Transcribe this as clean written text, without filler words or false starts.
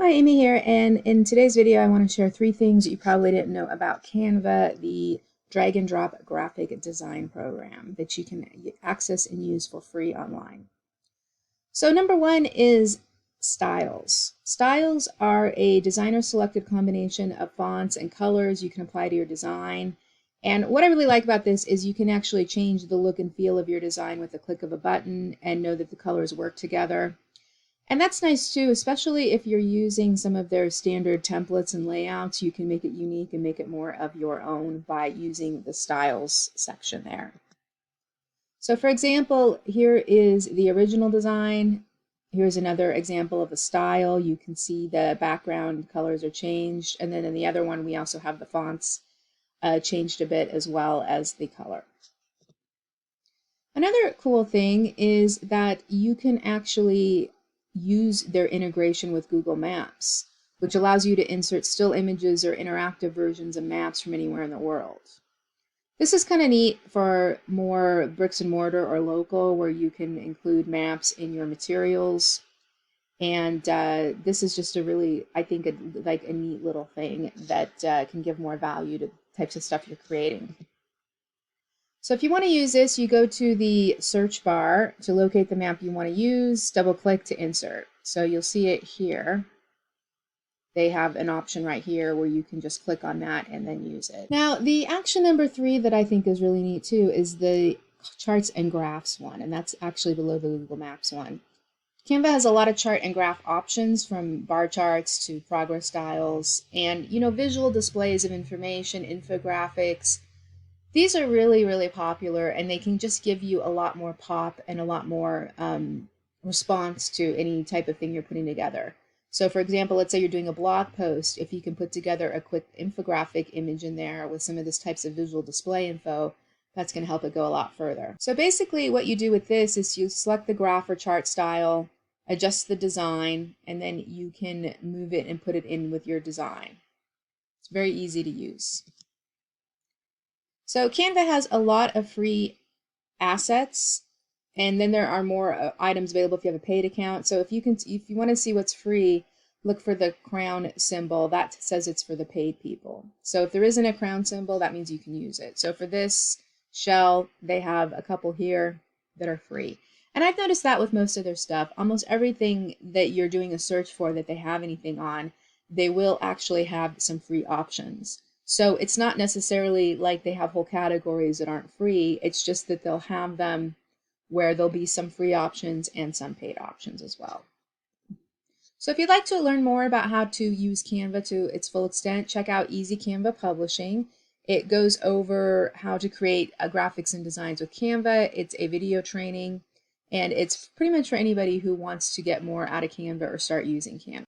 Hi, Amy here, and in today's video I want to share 3 things that you probably didn't know about Canva, the drag and drop graphic design program that you can access and use for free online. So number one is styles. Styles are a designer selected combination of fonts and colors you can apply to your design. And what I really like about this is you can actually change the look and feel of your design with the click of a button and know that the colors work together. And that's nice too, especially if you're using some of their standard templates and layouts. You can make it unique and make it more of your own by using the styles section there. So for example, here is the original design. Here's another example of a style. You can see the background colors are changed. And then in the other one, we also have the fonts changed a bit as well as the color. Another cool thing is that you can actually use their integration with Google Maps, which allows you to insert still images or interactive versions of maps from anywhere in the world. This is kind of neat for more bricks and mortar or local, where you can include maps in your materials. And this is just a really, I think, like a neat little thing that can give more value to types of stuff you're creating. So if you want to use this, you go to the search bar to locate the map you want to use, double click to insert. So you'll see it here. They have an option right here where you can just click on that and then use it. Now, the action number 3 that I think is really neat too is the charts and graphs one, and that's actually below the Google Maps one. Canva has a lot of chart and graph options, from bar charts to progress styles and, visual displays of information, infographics. These are really, really popular, and they can just give you a lot more pop and a lot more response to any type of thing you're putting together. So for example, let's say you're doing a blog post. If you can put together a quick infographic image in there with some of this types of visual display info, that's going to help it go a lot further. So basically what you do with this is you select the graph or chart style, adjust the design, and then you can move it and put it in with your design. It's very easy to use. So Canva has a lot of free assets, and then there are more items available if you have a paid account. So if you want to see what's free, look for the crown symbol. That says it's for the paid people. So if there isn't a crown symbol, that means you can use it. So for this shell, they have a couple here that are free. And I've noticed that with most of their stuff, almost everything that you're doing a search for that they have anything on, they will actually have some free options. So it's not necessarily like they have whole categories that aren't free. It's just that they'll have them where there'll be some free options and some paid options as well. So if you'd like to learn more about how to use Canva to its full extent, check out Easy Canva Publishing. It goes over how to create graphics and designs with Canva. It's a video training, and it's pretty much for anybody who wants to get more out of Canva or start using Canva.